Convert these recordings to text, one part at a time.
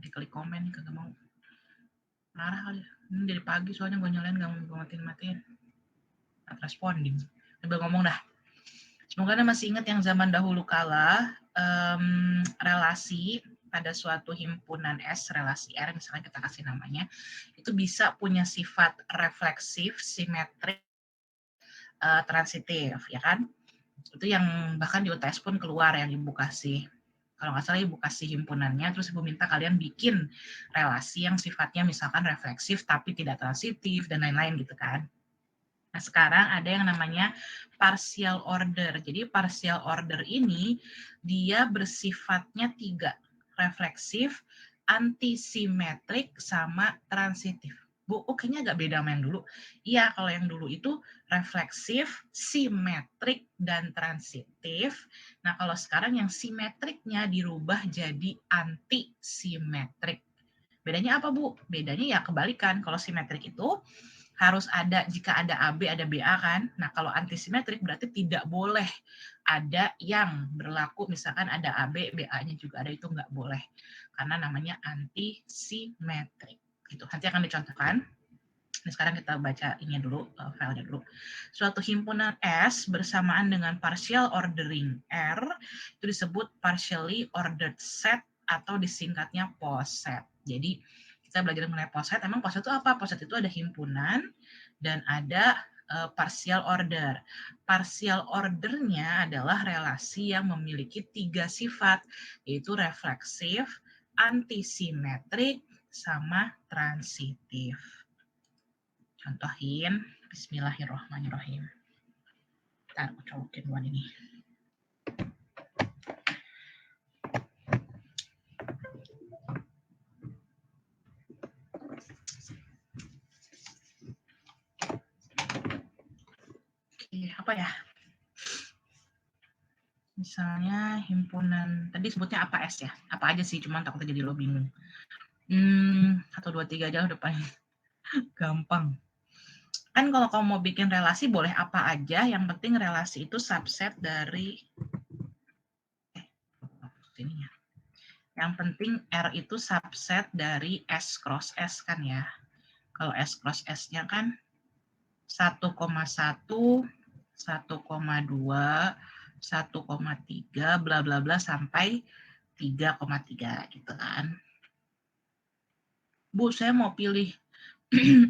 Diklik komen nih kagak mau. Marah kali. Ini dari pagi soalnya gue nyalain gak mau matiin. Responding. Sambil ngomong dah. Semoga Anda masih ingat yang zaman dahulu kala relasi pada suatu himpunan S, relasi R, misalnya kita kasih namanya, itu bisa punya sifat refleksif, simetrik, transitif, ya kan? Itu yang bahkan di UTS pun keluar yang Ibu kasih. Kalau nggak salah Ibu kasih himpunannya, terus Ibu minta kalian bikin relasi yang sifatnya misalkan refleksif tapi tidak transitif dan lain-lain gitu kan. Nah, sekarang ada yang namanya partial order. Jadi partial order ini dia bersifatnya 3, refleksif, antisimetrik, sama transitif. Bu, kayaknya agak beda sama yang dulu. Iya, kalau yang dulu itu refleksif, simetrik, dan transitif. Nah, kalau sekarang yang simetriknya dirubah jadi antisimetrik. Bedanya apa, Bu? Bedanya ya kebalikan. Kalau simetrik itu harus ada, jika ada AB, ada BA kan. Nah, kalau antisimetrik berarti tidak boleh ada yang berlaku, misalkan ada AB, BA-nya juga ada, itu nggak boleh. Karena namanya antisimetrik. Gitu. Nanti akan dicontohkan. Nah, sekarang kita baca ini dulu, filenya dulu. Suatu himpunan S bersamaan dengan partial ordering R, itu disebut partially ordered set atau disingkatnya poset. Jadi, kita belajar mengenai poset. Emang poset itu apa? Poset itu ada himpunan dan ada partial order. Partial ordernya adalah relasi yang memiliki 3 sifat, yaitu refleksif, antisimetrik, sama transitif. Contohin, bismillahirrahmanirrahim. Ntar aku colokin duluan ini. Oke, apa ya? Misalnya himpunan, tadi sebutnya apa S ya? Apa aja sih, cuman takutnya jadi lo bingung. 1, 2, 3 aja udah paling gampang. Kan kalau kamu mau bikin relasi boleh apa aja, yang penting relasi itu subset dari yang penting R itu subset dari S cross S kan ya. Kalau S cross S-nya kan 1,1, 1,2, 1,3, bla bla bla sampai 3,3 gitu kan. Bu, saya mau pilih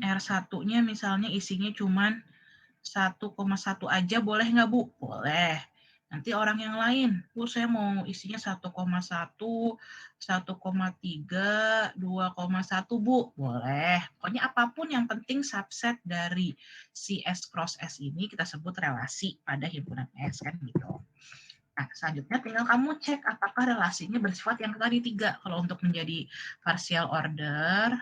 R1-nya misalnya isinya cuman 1,1 aja, boleh nggak, Bu? Boleh. Nanti orang yang lain, Bu, saya mau isinya 1,1, 1,3, 2,1, Bu. Boleh. Pokoknya apapun yang penting subset dari si S cross S ini kita sebut relasi pada himpunan S kan gitu. Nah, selanjutnya tinggal kamu cek apakah relasinya bersifat yang tadi 3. Kalau untuk menjadi partial order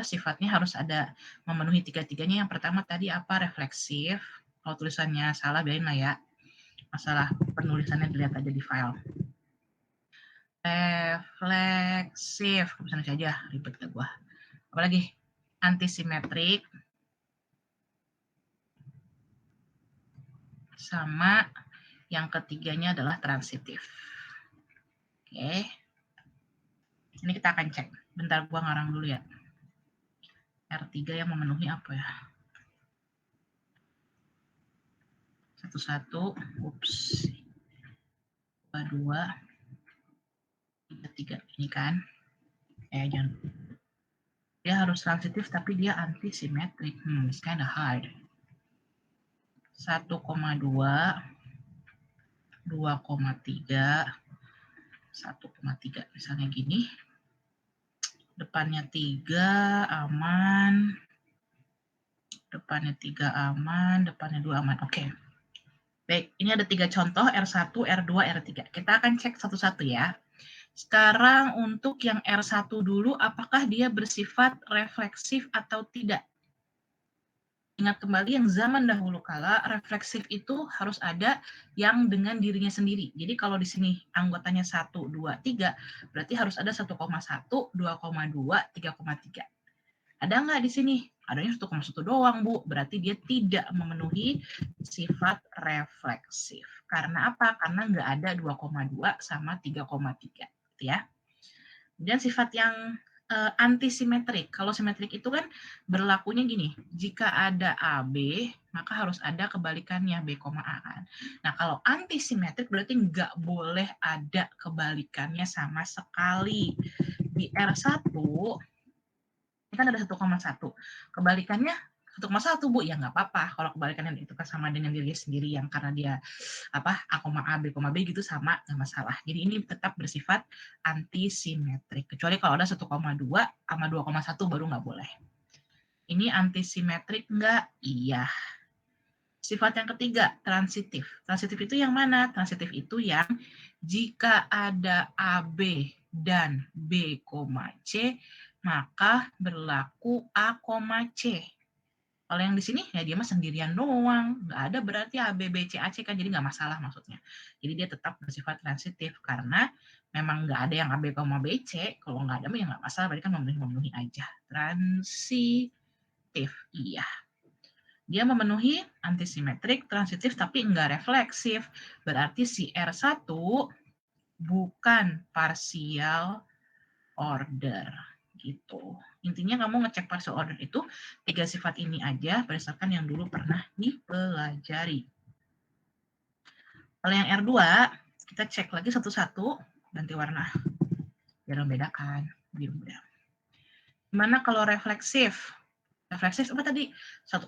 sifatnya harus ada memenuhi 3-3-nya. Yang pertama tadi apa? Refleksif. Kalau tulisannya salah biarin lah ya. Masalah penulisannya dilihat aja di file. Refleksif. Bisa saja ribet ke gua. Apalagi antisimetrik. Sama yang ketiganya adalah transitif. Oke. Ini kita akan cek. Bentar gua ngarang dulu ya. R3 yang memenuhi apa ya? 1, ups. 2, 3 ini kan. Jangan. Dia harus transitif tapi dia antisimetrik. It's kind of hard. 1,2, 2,3, 1,3 misalnya gini. Depannya 3 aman. Depannya 3 aman, depannya 2 aman. Oke. Baik, ini ada 3 contoh R1, R2, R3. Kita akan cek satu-satu ya. Sekarang untuk yang R1 dulu, apakah dia bersifat refleksif atau tidak? Ingat kembali yang zaman dahulu kala, refleksif itu harus ada yang dengan dirinya sendiri. Jadi kalau di sini anggotanya 1, 2, 3, berarti harus ada 1,1, 2,2, 3,3. Ada nggak di sini? Adanya 1,1 doang, Bu. Berarti dia tidak memenuhi sifat refleksif. Karena apa? Karena nggak ada 2,2 sama 3,3. ya. Dan sifat yang antisimetrik. Kalau simetrik itu kan berlakunya gini, jika ada AB, maka harus ada kebalikannya B, A kan. Nah, kalau antisimetrik berarti nggak boleh ada kebalikannya sama sekali. Di R1, kan ada 1,1. Kebalikannya 1,1, Bu. Ya nggak apa-apa kalau kebalikannya itu sama dengan diri sendiri yang karena dia A, B, gitu sama, nggak masalah. Jadi ini tetap bersifat antisimetrik. Kecuali kalau ada 1,2 sama 2,1 baru nggak boleh. Ini antisimetrik nggak? Iya. Sifat yang ketiga, transitif. Transitif itu yang mana? Transitif itu yang jika ada AB dan B, C, maka berlaku A, C. Kalau yang di sini ya dia mah sendirian doang, nggak ada berarti A, B, C, A, C kan, jadi nggak masalah maksudnya. Jadi dia tetap bersifat transitif karena memang nggak ada yang A, B, C, kalau nggak ada ya nggak masalah, berarti kan memenuhi aja. Transitif, iya. Dia memenuhi antisimetrik, transitif, tapi nggak refleksif. Berarti si R1 bukan partial order gitu. Intinya kamu ngecek partial order itu 3 sifat ini aja berdasarkan yang dulu pernah dipelajari. Kalau yang R2, kita cek lagi satu-satu, ganti warna biar membedakan. Gimana kalau refleksif? Refleksif apa tadi?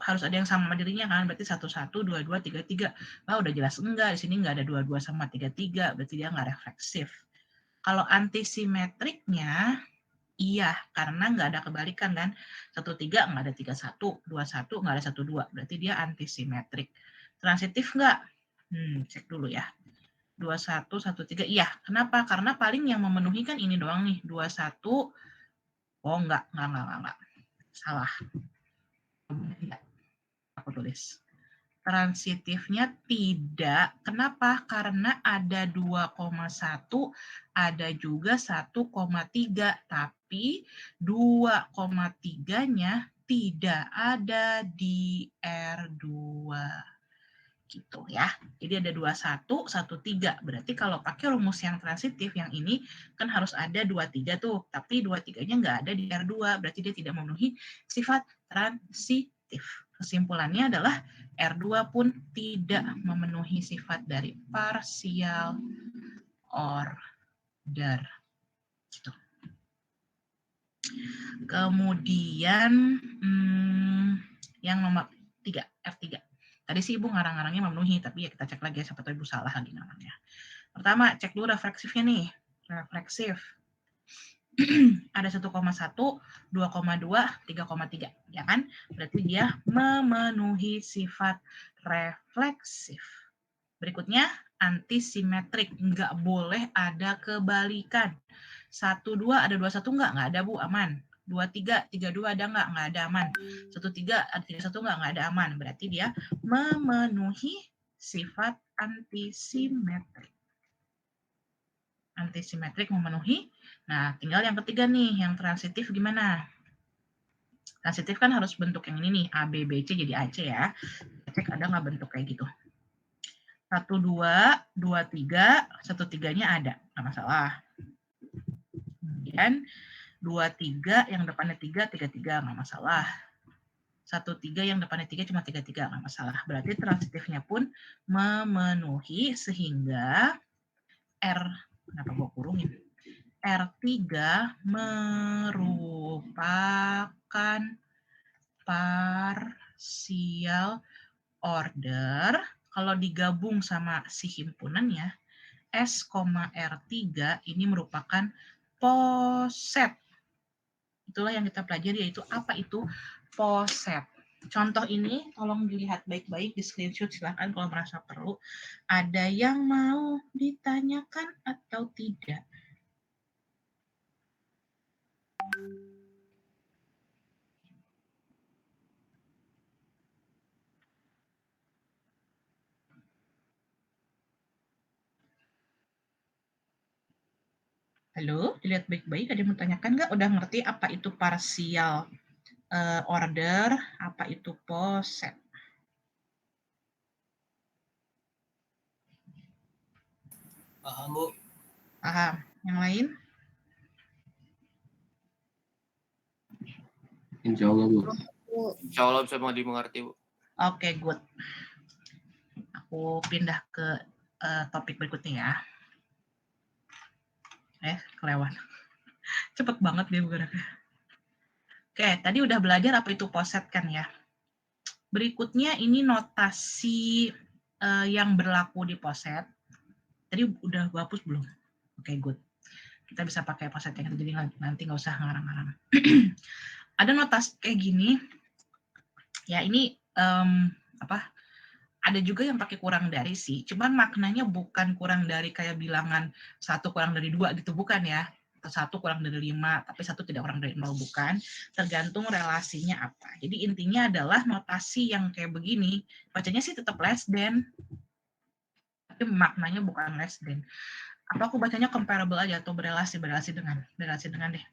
Harus ada yang sama dirinya kan, berarti 1, 2, 2, 3, 3. Wah, udah jelas enggak, di sini enggak ada 2, 2 sama 3, 3, berarti dia enggak refleksif. Kalau antisimetriknya, iya, karena nggak ada kebalikan kan. 1,3 nggak ada 3,1, 2,1 nggak ada 1,2. Berarti dia antisimetrik. Transitif nggak? Cek dulu ya. 2,1, 1,3. Iya, kenapa? Karena paling yang memenuhi kan ini doang nih. 2,1. Oh, enggak. Salah. Aku tulis. Transitifnya tidak. Kenapa? Karena ada 2,1, ada juga 1,3. Tapi 2,3-nya tidak ada di R2. Gitu ya. Jadi ada 21, 13. Berarti kalau pakai rumus yang transitif yang ini kan harus ada 23 tuh. Tapi 23-nya nggak ada di R2. Berarti dia tidak memenuhi sifat transitif. Kesimpulannya adalah R2 pun tidak memenuhi sifat dari partial order. Gitu. Kemudian yang nomor 3, F3. Tadi sih Ibu ngarang-ngarangnya memenuhi, tapi ya kita cek lagi ya, siapa tahu Ibu salah lagi namanya. Pertama, cek dulu refleksifnya nih. Refleksif. Ada 1,1, 2,2, 3,3. Ya kan? Berarti dia memenuhi sifat refleksif. Berikutnya, antisimetrik. Nggak boleh ada kebalikan. 1, 2, ada 21 nggak ada Bu, aman. 23, 32 ada nggak ada aman. 13, ada 31 nggak ada aman. Berarti dia memenuhi sifat antisimetrik. Antisimetrik memenuhi. Nah, tinggal yang ketiga nih, yang transitif gimana? Transitif kan harus bentuk yang ini nih, A, B, C jadi AC ya. Cek ada nggak bentuk kayak gitu. 1, 2, 2, 3, 1, 3-nya ada, nggak masalah. Kemudian 2, 3, yang depannya 3, 3, 3, nggak masalah. 1, 3, yang depannya 3, cuma 3, 3, nggak masalah. Berarti transitifnya pun memenuhi sehingga R, kenapa gue kurungin? R3 merupakan partial order. Kalau digabung sama si himpunannya, S, R3 ini merupakan poset. Itulah yang kita pelajari, yaitu apa itu poset. Contoh ini tolong dilihat baik-baik, di screenshot silahkan kalau merasa perlu. Ada yang mau ditanyakan atau tidak? Halo, dilihat baik-baik. Ada yang mau tanyakan nggak? Udah ngerti apa itu partial order, apa itu poset? Paham, Bu. Paham. Yang lain? Insya Allah, Bu. Insya Allah bisa dimengerti, Bu. Oke, good. Aku pindah ke topik berikutnya ya. Kelewat. Cepet banget dia bergeraknya. Oke, tadi udah belajar apa itu poset kan ya. Berikutnya ini notasi yang berlaku di poset. Tadi udah hapus belum? Oke, good. Kita bisa pakai poset yang jadi nanti nggak usah ngarang-ngarang. Ada notasi kayak gini. Ya ini ada juga yang pakai kurang dari sih. Cuman maknanya bukan kurang dari kayak bilangan 1 kurang dari 2 gitu, bukan ya. Atau 1 kurang dari 5, tapi 1 tidak kurang dari 0, bukan. Tergantung relasinya apa. Jadi intinya adalah notasi yang kayak begini, bacanya sih tetap less than, tapi maknanya bukan less than. Apa aku bacanya comparable aja atau berelasi dengan deh.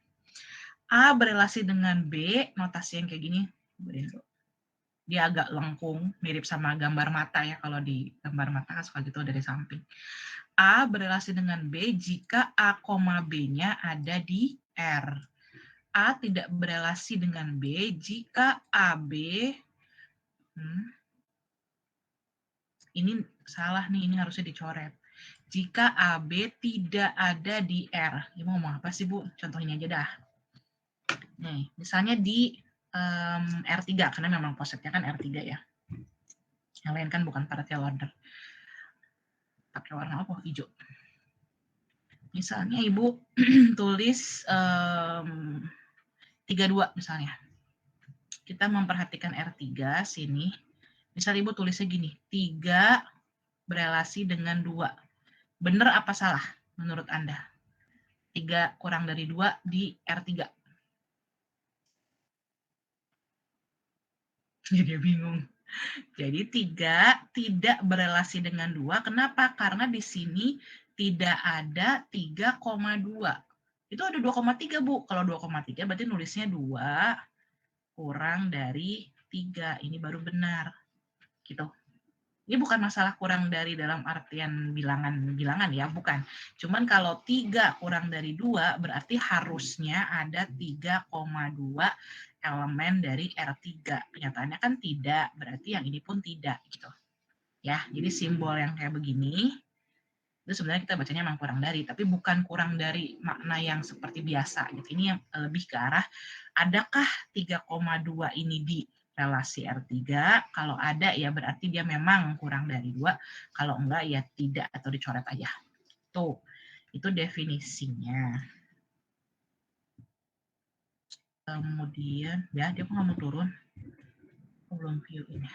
A berelasi dengan B, notasi yang kayak gini. Dia agak lengkung, mirip sama gambar mata ya, kalau di gambar mata kan suka gitu dari samping. A berelasi dengan B jika A, B-nya ada di R. A tidak berelasi dengan B jika AB, ini salah nih, ini harusnya dicoret. Jika AB tidak ada di R. Ini mau ngomong apa sih, Bu? Contoh ini aja dah. Nih, misalnya di R3, karena memang posetnya kan R3 ya. Yang lain kan bukan partial order. Pakai warna apa? Hijau. Misalnya Ibu tulis 32 misalnya. Kita memperhatikan R3 sini. Misal Ibu tulisnya gini, 3 berelasi dengan 2. Benar apa salah menurut Anda? 3 kurang dari 2 di R3. Jadi bingung. Jadi 3 tidak berelasi dengan 2. Kenapa? Karena di sini tidak ada 3,2. Itu ada 2,3, Bu. Kalau 2,3 berarti nulisnya 2 kurang dari 3. Ini baru benar. Gitu. Ini bukan masalah kurang dari dalam artian bilangan ya, bukan. Cuman kalau 3 kurang dari 2 berarti harusnya ada 3,2 elemen dari R3. Kenyataannya kan tidak, berarti yang ini pun tidak gitu. Ya, jadi simbol yang kayak begini itu sebenarnya kita bacanya memang kurang dari, tapi bukan kurang dari makna yang seperti biasa gitu. Ini yang lebih ke arah adakah 3,2 ini di relasi R3? Kalau ada ya berarti dia memang kurang dari 2, kalau enggak ya tidak atau dicoret aja. Tuh, itu definisinya. Kemudian, ya dia kok nggak mau turun? Belum view ini.